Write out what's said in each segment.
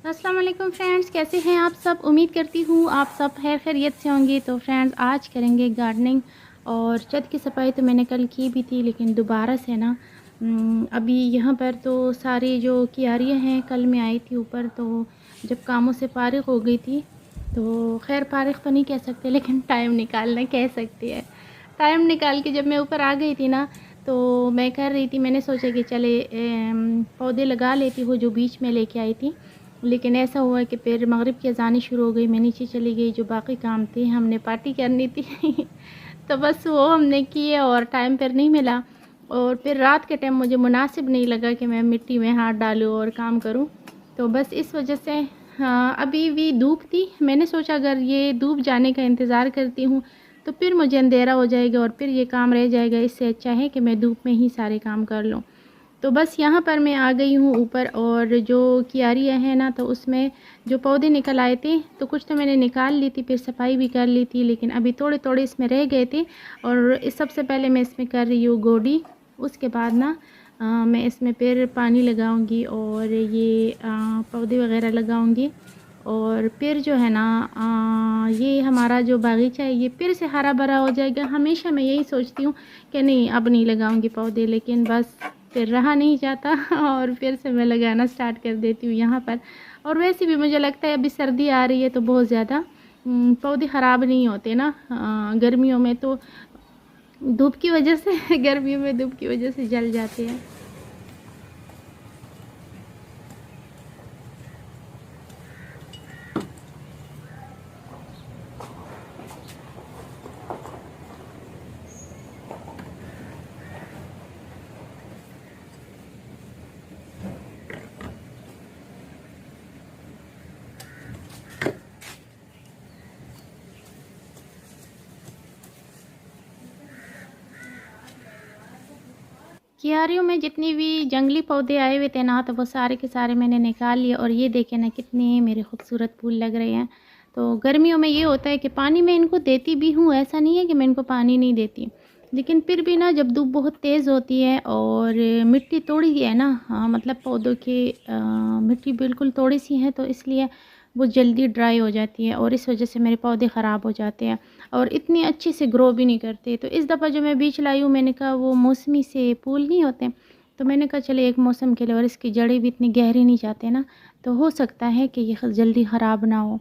अस्सलाम वालेकुम फ्रेंड्स, कैसे हैं आप सब। उम्मीद करती हूँ आप सब खैरियत से होंगे। तो फ्रेंड्स, आज करेंगे गार्डनिंग। और छत की सफाई तो मैंने कल की भी थी, लेकिन दोबारा से ना अभी यहाँ पर तो सारी जो क्यारियाँ हैं, कल मैं आई थी ऊपर तो जब कामों से फारिग हो गई थी, तो खैर फारिग तो नहीं कह सकते, लेकिन टाइम निकालना कह सकते हैं। टाइम निकाल के जब मैं ऊपर आ गई थी ना, तो मैं कर रही थी, मैंने सोचा कि चले पौधे लगा लेती हूँ जो बीच में लेके आई थी। लेकिन ऐसा हुआ कि फिर मगरिब की अज़ानें शुरू हो गई, मैं नीचे चली गई, जो बाकी काम थे हमने पार्टी करनी थी तो बस वो हमने किए और टाइम पर नहीं मिला। और फिर रात के टाइम मुझे मुनासिब नहीं लगा कि मैं मिट्टी में हाथ डालूँ और काम करूँ। तो बस इस वजह से हाँ, अभी भी धूप थी, मैंने सोचा अगर ये धूप जाने का इंतज़ार करती हूँ तो फिर मुझे अंधेरा हो जाएगा और फिर ये काम रह जाएगा। इससे अच्छा है कि मैं धूप में ही सारे काम कर लूँ। तो बस यहाँ पर मैं आ गई हूँ ऊपर, और जो क्यारियाँ हैं ना, तो उसमें जो पौधे निकल आए थे तो कुछ तो मैंने निकाल ली थी, फिर सफाई भी कर ली थी, लेकिन अभी थोड़े थोड़े इसमें रह गए थे। और इस सबसे पहले मैं इसमें कर रही हूँ गोडी। उसके बाद ना मैं इसमें फिर पानी लगाऊंगी और ये पौधे वगैरह लगाऊंगी। और फिर जो है ना ये हमारा जो बागीचा है ये फिर से हरा भरा हो जाएगा। हमेशा मैं यही सोचती हूँ कि नहीं, अब नहीं लगाऊंगी पौधे, लेकिन बस फिर रहा नहीं जाता और फिर से मैं लगाना स्टार्ट कर देती हूँ यहाँ पर। और वैसे भी मुझे लगता है अभी सर्दी आ रही है तो बहुत ज़्यादा पौधे ख़राब नहीं होते ना। गर्मियों में तो धूप की वजह से गर्मियों में धूप की वजह से जल जाते हैं। क्यारियों में जितनी भी जंगली पौधे आए हुए थे ना, तो वो सारे के सारे मैंने निकाल लिए। और ये देखें ना, कितने मेरे खूबसूरत फूल लग रहे हैं। तो गर्मियों में ये होता है कि पानी मैं इनको देती भी हूँ, ऐसा नहीं है कि मैं इनको पानी नहीं देती, लेकिन फिर भी ना जब धूप बहुत तेज़ होती है और मिट्टी थोड़ी है ना, हाँ मतलब पौधों की मिट्टी बिल्कुल थोड़ी सी है, तो इसलिए वो जल्दी ड्राई हो जाती है और इस वजह से मेरे पौधे ख़राब हो जाते हैं और इतनी अच्छे से ग्रो भी नहीं करते। तो इस दफ़ा जो मैं बीज लाई हूँ, मैंने कहा वो मौसमी से फूल नहीं होते, तो मैंने कहा चले एक मौसम के लिए, और इसकी जड़ें भी इतनी गहरी नहीं जाते ना, तो हो सकता है कि ये जल्दी ख़राब ना हो।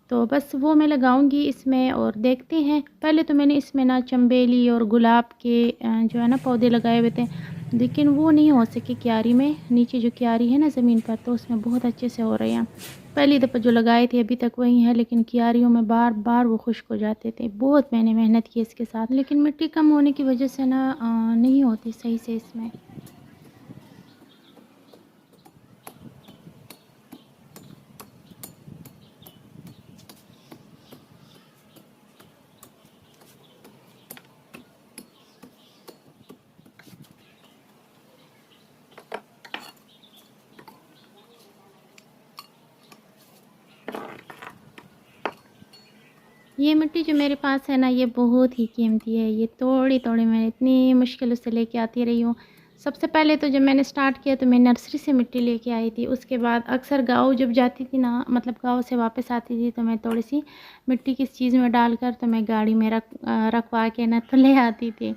तो बस वो मैं लगाऊंगी इसमें और देखते हैं। पहले तो मैंने इसमें ना चंबेली और गुलाब के जो है ना पौधे लगाए हुए थे, लेकिन वो नहीं हो सके क्यारी में। नीचे जो क्यारी है ना ज़मीन पर, तो उसमें बहुत अच्छे से हो रहे हैं। पहली दफ़ा जो लगाए थे अभी तक वही है, लेकिन क्यारियों में बार बार वो खुश्क हो जाते थे। बहुत मैंने मेहनत की इसके साथ, लेकिन मिट्टी कम होने की वजह से ना नहीं होती सही से इसमें। ये मिट्टी जो मेरे पास है ना, ये बहुत ही कीमती है। ये थोड़ी-थोड़ी मैं इतनी मुश्किलों से लेके आती रही हूँ। सबसे पहले तो जब मैंने स्टार्ट किया तो मैं नर्सरी से मिट्टी लेके आई थी। उसके बाद अक्सर गाँव जब जाती थी ना, मतलब गाँव से वापस आती थी, तो मैं थोड़ी-सी मिट्टी किस चीज़ में डालकर तो मैं गाड़ी में रखवा के ना तो ले आती थी।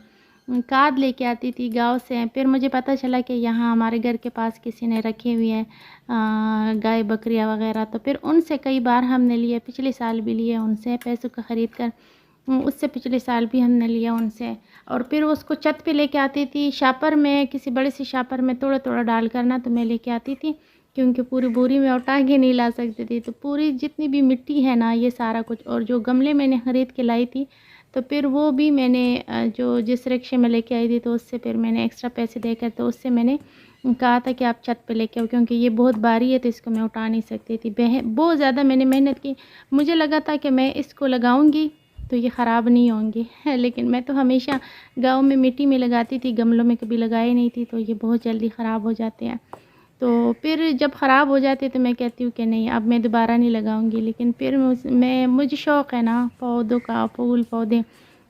खाद लेके आती थी गाँव से। फिर मुझे पता चला कि यहाँ हमारे घर के पास किसी ने रखे हुए हैं गाय बकरियाँ वगैरह, तो फिर उनसे कई बार हमने लिए, पिछले साल भी लिए उनसे पैसों का ख़रीद कर। उससे पिछले साल भी हमने लिया उनसे। और फिर उसको छत पे लेके आती थी शापर में, किसी बड़े से शापर में थोड़ा-थोड़ा डाल कर ना तो मैं लेके आती थी, क्योंकि पूरी बोरी में उठा के नहीं ला सकती थी। तो पूरी जितनी भी मिट्टी है ना, ये सारा कुछ, और जो गमले मैंने ख़रीद के लाई थी, तो फिर वो भी मैंने जो जिस रिक्शे में लेके आई थी, तो उससे फिर मैंने एक्स्ट्रा पैसे देकर तो उससे मैंने कहा था कि आप छत पे लेके आओ, क्योंकि ये बहुत भारी है तो इसको मैं उठा नहीं सकती थी। बहुत ज़्यादा मैंने मेहनत की। मुझे लगा था कि मैं इसको लगाऊंगी तो ये ख़राब नहीं होंगे लेकिन मैं तो हमेशा गाँव में मिट्टी में लगाती थी, गमलों में कभी लगाई नहीं थी, तो ये बहुत जल्दी ख़राब हो जाते हैं। तो फिर जब ख़राब हो जाते तो मैं कहती हूँ कि नहीं, अब मैं दोबारा नहीं लगाऊंगी। लेकिन फिर मुझे शौक़ है ना पौधों का, फूल पौधे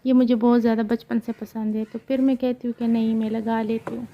ये मुझे बहुत ज़्यादा बचपन से पसंद है, तो फिर मैं कहती हूँ कि नहीं, मैं लगा लेती हूँ।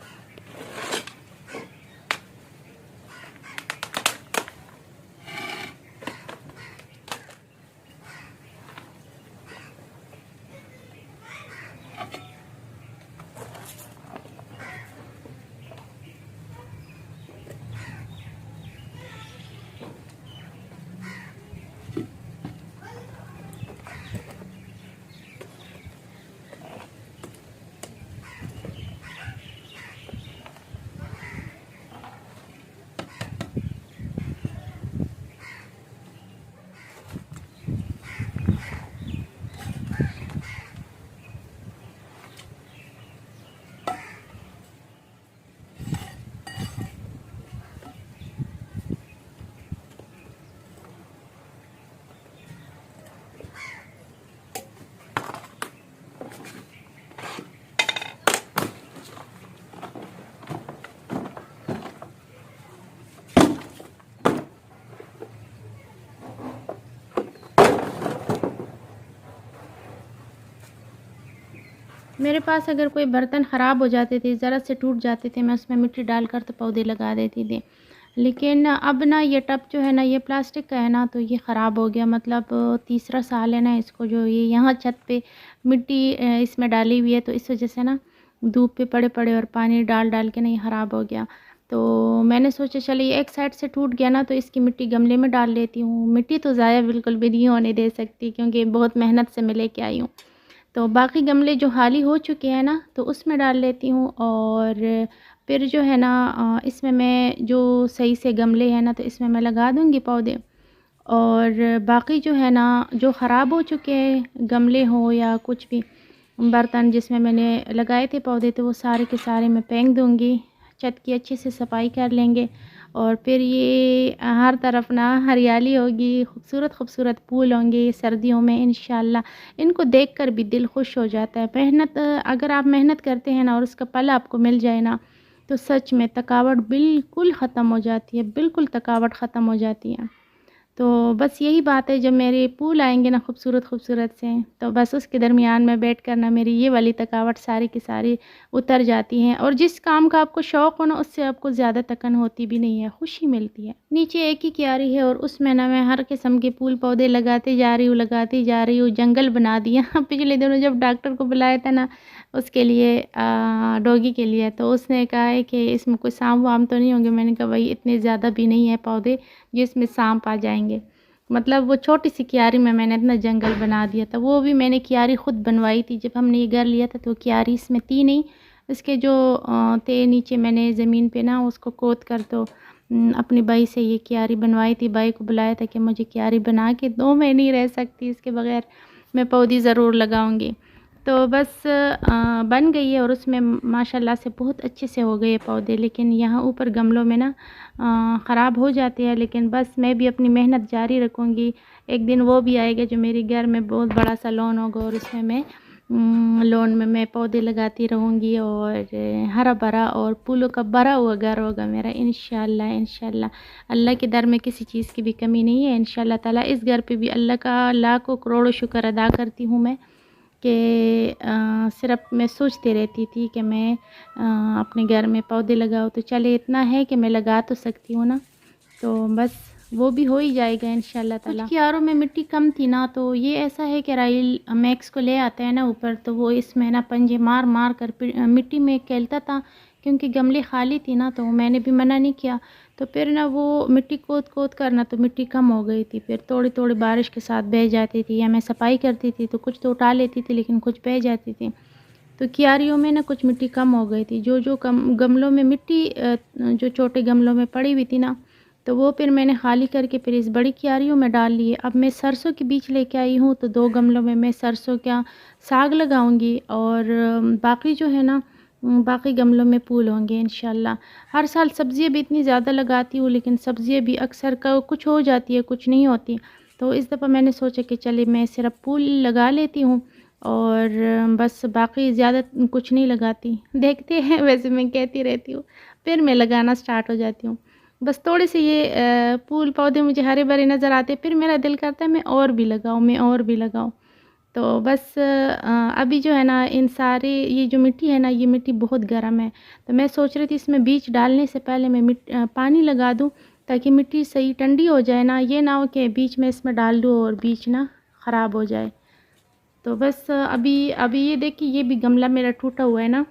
मेरे पास अगर कोई बर्तन ख़राब हो जाते थे, ज़रा से टूट जाते थे, मैं उसमें मिट्टी डालकर तो पौधे लगा देती थी। लेकिन अब ना ये टब जो है ना, ये प्लास्टिक का है ना, तो ये ख़राब हो गया। मतलब तीसरा साल है ना इसको, जो ये यहाँ छत पे मिट्टी इसमें डाली हुई है, तो इस वजह से ना धूप पे पड़े पड़े और पानी डाल डाल के ना ये ख़राब हो गया। तो मैंने सोचा चलिए एक साइड से टूट गया ना, तो इसकी मिट्टी गमले में डाल लेती हूँ। मिट्टी तो ज़ाया बिल्कुल भी नहीं होने दे सकती, क्योंकि बहुत मेहनत से मैं लेके आई हूँ। तो बाकी गमले जो खाली हो चुके हैं ना, तो उसमें डाल लेती हूँ। और फिर जो है ना इसमें मैं जो सही से गमले हैं ना, तो इसमें मैं लगा दूँगी पौधे। और बाकी जो है ना, जो ख़राब हो चुके हैं गमले हो या कुछ भी बर्तन जिसमें मैंने लगाए थे पौधे, तो वो सारे के सारे मैं फेंक दूँगी। छत की अच्छे से सफाई कर लेंगे और फिर ये हर तरफ ना हरियाली होगी, खूबसूरत खूबसूरत फूल होंगे सर्दियों में इंशाल्लाह। इनको देखकर भी दिल खुश हो जाता है। मेहनत अगर आप मेहनत करते हैं ना और उसका फल आपको मिल जाए ना, तो सच में थकावट बिल्कुल ख़त्म हो जाती है, बिल्कुल थकावट ख़त्म हो जाती है। तो बस यही बात है, जब मेरे फूल आएँगे ना खूबसूरत खूबसूरत से, तो बस उसके दरमियान में बैठ कर ना मेरी ये वाली थकावट सारी की सारी उतर जाती हैं। और जिस काम का आपको शौक़ हो ना, उससे आपको ज़्यादा थकन होती भी नहीं है, खुशी मिलती है। नीचे एक ही क्यारी है और उसमें ना मैं हर किस्म के फूल पौधे लगाती जा रही हूँ, लगाती जा रही हूँ। जंगल बना दिया पिछले दिनों जब डॉक्टर को बुलाया था ना, उसके लिए डॉगी के लिए, तो उसने कहा है कि इसमें कोई सांप वाम तो नहीं होंगे। मैंने कहा भाई इतने ज़्यादा भी नहीं है पौधे जिसमें सांप आ जाएंगे। मतलब वो छोटी सी क्यारी में मैंने इतना जंगल बना दिया था। वो भी मैंने क्यारी खुद बनवाई थी, जब हमने ये घर लिया था तो क्यारी इसमें थी नहीं। इसके जो थे नीचे, मैंने ज़मीन पे ना उसको खोद कर तो अपनी बाई से ये क्यारी बनवाई थी। बाई को बुलाया था कि मुझे क्यारी बना के दो, मैं नहीं रह सकती इसके बगैर, मैं पौधी ज़रूर लगाऊंगी। तो बस बन गई है और उसमें माशाल्लाह से बहुत अच्छे से हो गए पौधे। लेकिन यहाँ ऊपर गमलों में ना ख़राब हो जाते हैं। लेकिन बस मैं भी अपनी मेहनत जारी रखूँगी। एक दिन वो भी आएगा जो मेरे घर में बहुत बड़ा सा लॉन होगा और उसमें मैं लॉन में मैं पौधे लगाती रहूँगी और हरा भरा और फूलों का भरा हुआ घर होगा मेरा, इंशाल्लाह इंशाल्लाह। अल्लाह के दर में किसी चीज़ की भी कमी नहीं है इंशाल्लाह ताला। इस घर पे भी अल्लाह का लाखों करोड़ों शुक्र अदा करती हूँ मैं कि सिर्फ मैं सोचती रहती थी कि मैं अपने घर में पौधे लगाऊँ, तो चले इतना है कि मैं लगा तो सकती हूँ ना, तो बस वो भी हो ही जाएगा इंशाल्लाह ताला। कुछ क्यारों में मिट्टी कम थी ना, तो ये ऐसा है कि राइल मैक्स को ले आता है ना ऊपर, तो वो इसमें ना पंजे मार मार कर मिट्टी में खेलता था। क्योंकि गमले खाली थी ना, तो मैंने भी मना नहीं किया। तो फिर ना वो मिट्टी खोद खोद कर ना, तो मिट्टी कम हो गई थी। फिर थोड़ी थोड़ी बारिश के साथ बह जाती थी, या मैं सफाई करती थी तो कुछ तो उठा लेती थी, लेकिन कुछ बह जाती थी। तो क्यारियों में ना कुछ मिट्टी कम हो गई थी। जो जो कम गमलों में मिट्टी जो छोटे गमलों में पड़ी हुई थी ना, तो वो फिर मैंने खाली करके फिर इस बड़ी क्यारियों में डाल लिए। अब मैं सरसों के बीज लेके आई हूँ, तो 2 गमलों में मैं सरसों का साग लगाऊंगी और बाकी जो है ना बाकी गमलों में फूल होंगे इंशाल्लाह। हर साल सब्ज़ियाँ भी इतनी ज़्यादा लगाती हूँ, लेकिन सब्ज़ियाँ भी अक्सर कुछ हो जाती है, कुछ नहीं होती। तो इस दफ़ा मैंने सोचा कि चलिए मैं सिर्फ फूल लगा लेती हूँ और बस बाकी ज़्यादा कुछ नहीं लगाती। देखते हैं वैसे मैं कहती रहती हूँ, फिर मैं लगाना स्टार्ट हो जाती हूँ। बस थोड़े से ये फूल पौधे मुझे हरे भरे नज़र आते, फिर मेरा दिल करता है मैं और भी लगाऊँ, मैं और भी लगाऊँ। तो बस अभी जो है ना इन सारे ये जो मिट्टी है ना, ये मिट्टी बहुत गर्म है। तो मैं सोच रही थी इसमें बीज डालने से पहले मैं पानी लगा दूँ, ताकि मिट्टी सही ठंडी हो जाए ना। ये ना हो कि बीज में इसमें डाल दूँ और बीज ना ख़राब हो जाए। तो बस अभी अभी ये देखिए, ये भी गमला मेरा टूटा हुआ है ना,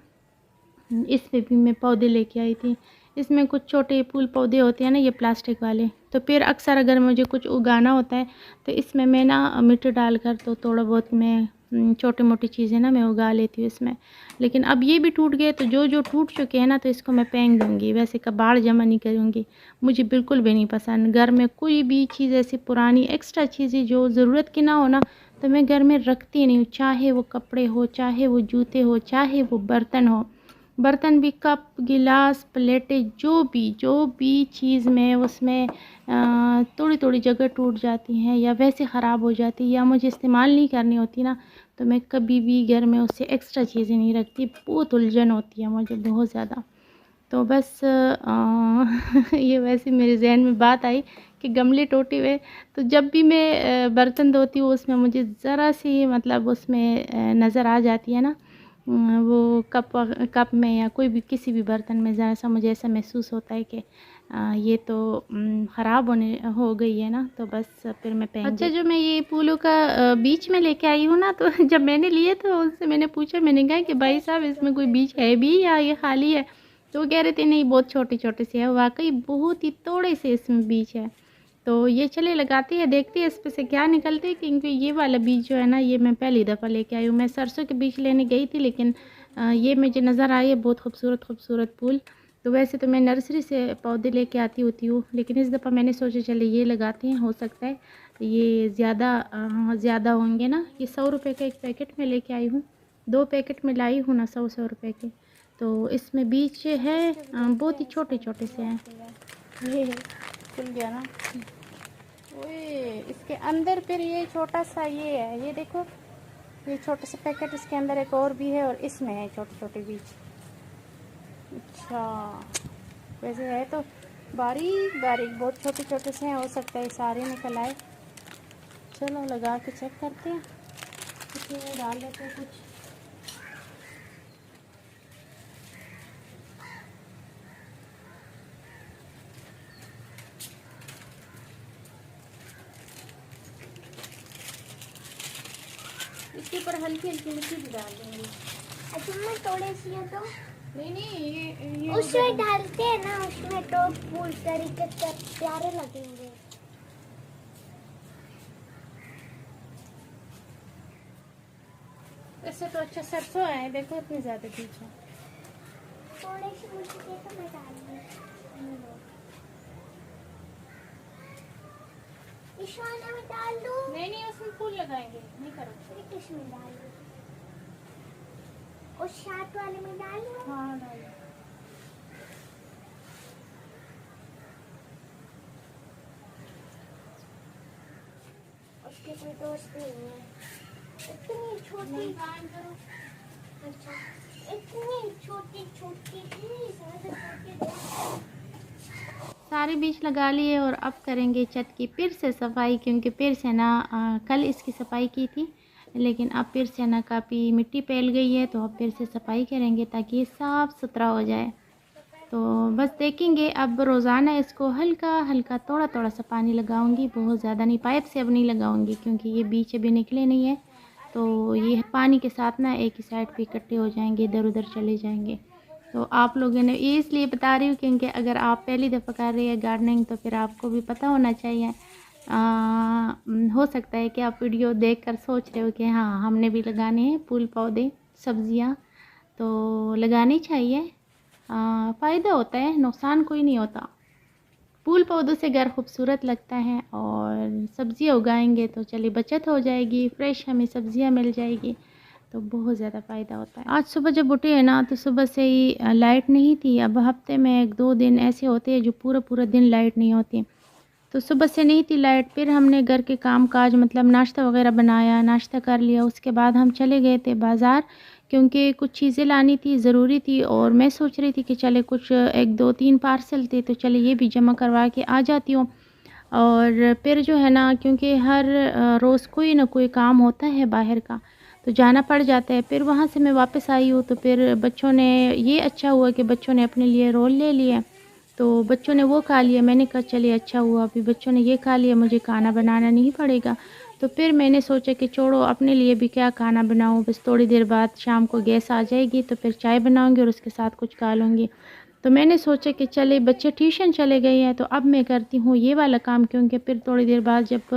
इस पे भी मैं पौधे लेके आई थी। इसमें कुछ छोटे फूल पौधे होते हैं ना, ये प्लास्टिक वाले। तो फिर अक्सर अगर मुझे कुछ उगाना होता है, तो इसमें मैं ना मिट्टी डालकर तो थोड़ा बहुत मैं छोटी मोटी चीज़ें ना मैं उगा लेती हूँ इसमें। लेकिन अब ये भी टूट गए, तो जो जो टूट चुके हैं ना, तो इसको मैं फेंक दूँगी। वैसे कबाड़ जमा नहीं करूँगी, मुझे बिल्कुल भी नहीं पसंद। घर में कोई भी चीज़ ऐसी पुरानी एक्स्ट्रा चीज़ें जो ज़रूरत की ना हो ना, तो मैं घर में रखती नहीं हूँ। चाहे वो कपड़े हो, चाहे वो जूते हो, चाहे वो बर्तन हो। बर्तन भी कप गिलास प्लेटें, जो भी चीज़ में उसमें थोड़ी थोड़ी जगह टूट जाती हैं या वैसे ख़राब हो जाती है या मुझे इस्तेमाल नहीं करनी होती ना, तो मैं कभी भी घर में उससे एक्स्ट्रा चीज़ें नहीं रखती। बहुत उलझन होती है मुझे, बहुत ज़्यादा। तो बस ये वैसे मेरे ज़हन में बात आई कि गमले टूटे हुए, तो जब भी मैं बर्तन धोती हूँ उसमें मुझे ज़रा सी मतलब उसमें नज़र आ जाती है ना, वो कप में या कोई भी किसी भी बर्तन में ज़रा सा मुझे ऐसा महसूस होता है कि ये तो ख़राब होने हो गई है ना, तो बस फिर मैं पहन। अच्छा, जो मैं ये पूलों का बीच में लेके आई हूँ ना, तो जब मैंने लिए तो उनसे मैंने पूछा, मैंने कहा कि भाई साहब इसमें कोई बीज है भी या ये खाली है? तो वो कह रहे थे नहीं, बहुत छोटे छोटे से है। वाकई बहुत ही थोड़े से इसमें बीज है। तो ये चले लगाती है, देखती है इस पे से क्या निकलती है, क्योंकि ये वाला बीज जो है ना, ये मैं पहली दफ़ा लेके आई हूँ। मैं सरसों के बीज लेने गई थी, लेकिन ये मुझे नज़र आई है बहुत खूबसूरत खूबसूरत फूल। तो वैसे तो मैं नर्सरी से पौधे लेके आती होती हूँ, लेकिन इस दफ़ा मैंने सोचा चले ये लगाते हैं, हो सकता है ये ज़्यादा होंगे ना। ये 100 रुपये का एक पैकेट में लेके आई हूँ, 2 पैकेट में लाई हूँ ना, 100 रुपये के। तो इसमें बीज है बहुत ही छोटे छोटे से हैं। ये खुल गया ना, ओए इसके अंदर फिर ये छोटा सा ये है, ये देखो, ये छोटे से पैकेट, इसके अंदर एक और भी है और इसमें है छोटे छोटे बीज। अच्छा, वैसे है तो बारीक बारीक, बहुत छोटे छोटे से हैं, हो सकता है सारे निकल आए। चलो लगा के चेक करते हैं, इसमें डाल लेते हैं कुछ। इसके ऊपर हल्की हल्की मिट्टी भी डाल देंगे। तुम्हें थोड़े सी है तो नहीं ये उसमें डालते हैं ना, उसमें तो फूल तरीके से प्यारे लगेंगे। इससे तो अच्छा सरसों है, देखो इतने ज़्यादा बीज है। थोड़े से मुझे दे तो मैं डाल दूँ, इस वाले में डाल दूँ। नहीं उसमें फूल लगाएंगे, नहीं करो। फिर किसमें डाल दूँ? उस साथ वाले में डाल दूँ? हाँ डालो। उसके कोई दोस्त नहीं है। इतनी छोटी अच्छा, इतनी छोटी छोटी सारे बीज लगा लिए और अब करेंगे छत की फिर से सफाई, क्योंकि फिर से ना कल इसकी सफाई की थी, लेकिन अब फिर से ना काफ़ी मिट्टी फैल गई है, तो अब फिर से सफाई करेंगे ताकि ये साफ़ सुथरा हो जाए। तो बस देखेंगे, अब रोज़ाना इसको हल्का हल्का थोड़ा थोड़ा सा पानी लगाऊंगी, बहुत ज़्यादा नहीं, पाइप से अब नहीं लगाऊंगी क्योंकि ये बीज अभी निकले नहीं है। तो ये पानी के साथ ना एक ही साइड पे इकट्ठे हो जाएंगे, इधर उधर चले जाएंगे। तो आप लोगों ने ये इसलिए बता रही हूँ क्योंकि अगर आप पहली दफ़ा कर रहे हैं गार्डनिंग, तो फिर आपको भी पता होना चाहिए। हो सकता है कि आप वीडियो देखकर सोच रहे हो कि हाँ हमने भी लगाने हैं फूल पौधे सब्जियाँ, तो लगानी चाहिए। फ़ायदा होता है, नुकसान कोई नहीं होता। फूल पौधों से घर खूबसूरत लगता है, और सब्ज़ियाँ उगाएंगे तो चलिए बचत हो जाएगी, फ्रेश हमें सब्ज़ियाँ मिल जाएगी, तो बहुत ज़्यादा फ़ायदा होता है। आज सुबह जब उठे हैं ना, तो सुबह से ही लाइट नहीं थी। अब हफ्ते में 1-2 दिन ऐसे होते हैं जो पूरा पूरा दिन लाइट नहीं होती। तो सुबह से नहीं थी लाइट, फिर हमने घर के काम काज मतलब नाश्ता वगैरह बनाया, नाश्ता कर लिया, उसके बाद हम चले गए थे बाज़ार, क्योंकि कुछ चीज़ें लानी थी, ज़रूरी थी। और मैं सोच रही थी कि चले कुछ 1-2-3 पार्सल थे, तो चले ये भी जमा करवा के आ जाती हूँ। और फिर जो है ना, क्योंकि हर रोज़ कोई ना कोई काम होता है बाहर का, तो जाना पड़ जाता है। फिर वहाँ से मैं वापस आई हूँ, तो फिर बच्चों ने, ये अच्छा हुआ कि बच्चों ने अपने लिए रोल ले लिए, तो बच्चों ने वो खा लिया। मैंने कहा चलिए अच्छा हुआ, अभी बच्चों ने ये खा लिया, मुझे खाना बनाना नहीं पड़ेगा। तो फिर मैंने सोचा कि छोड़ो, अपने लिए भी क्या खाना बनाऊँ, बस थोड़ी देर बाद शाम को गैस आ जाएगी तो फिर चाय बनाऊँगी और उसके साथ कुछ खा लूँगी। तो मैंने सोचा कि चले बच्चे ट्यूशन चले गए हैं, तो अब मैं करती हूँ ये वाला काम, क्योंकि फिर थोड़ी देर बाद जब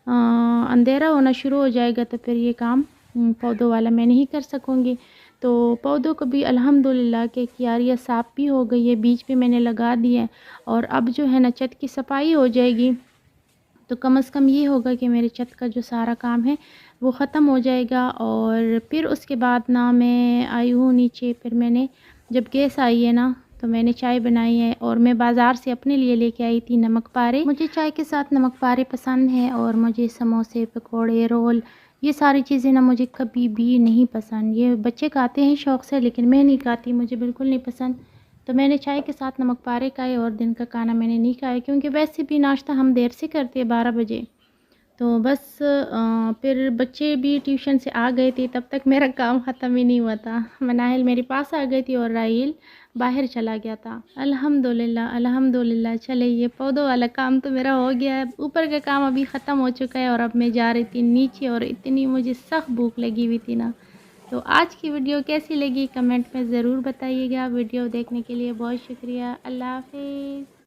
अंधेरा होना शुरू हो जाएगा तो फिर ये काम पौधों वाला मैं नहीं कर सकूँगी। तो पौधों को भी अल्हम्दुलिल्लाह के क्यारियाँ साफ़ भी हो गई है, बीज भी मैंने लगा दिए, और अब जो है ना छत की सफाई हो जाएगी, तो कम से कम ये होगा कि मेरे छत का जो सारा काम है वो ख़त्म हो जाएगा। और फिर उसके बाद ना मैं आई हूँ नीचे, फिर मैंने जब गैस आई है ना, तो मैंने चाय बनाई है, और मैं बाज़ार से अपने लिए लेके आई थी नमक पारे। मुझे चाय के साथ नमक पारे पसंद है, और मुझे समोसे पकोड़े रोल ये सारी चीज़ें ना मुझे कभी भी नहीं पसंद। ये बच्चे खाते हैं शौक़ से, लेकिन मैं नहीं खाती, मुझे बिल्कुल नहीं पसंद। तो मैंने चाय के साथ नमक पारे खाए, और दिन का खाना मैंने नहीं खाया, क्योंकि वैसे भी नाश्ता हम देर से करते हैं 12 बजे। तो बस फिर बच्चे भी ट्यूशन से आ गए थे, तब तक मेरा काम ख़त्म ही नहीं हुआ था। मनाहिल मेरे पास आ गई थी और राहिल बाहर चला गया था। अल्हम्दुलिल्लाह अल्हम्दुलिल्लाह। चले, ये पौधों वाला काम तो मेरा हो गया है, ऊपर का काम अभी ख़त्म हो चुका है और अब मैं जा रही थी नीचे और इतनी मुझे सख्त भूख लगी हुई थी ना। तो आज की वीडियो कैसी लगी कमेंट में ज़रूर बताइएगा। वीडियो देखने के लिए बहुत शुक्रिया। अल्लाह हाफ़िज़।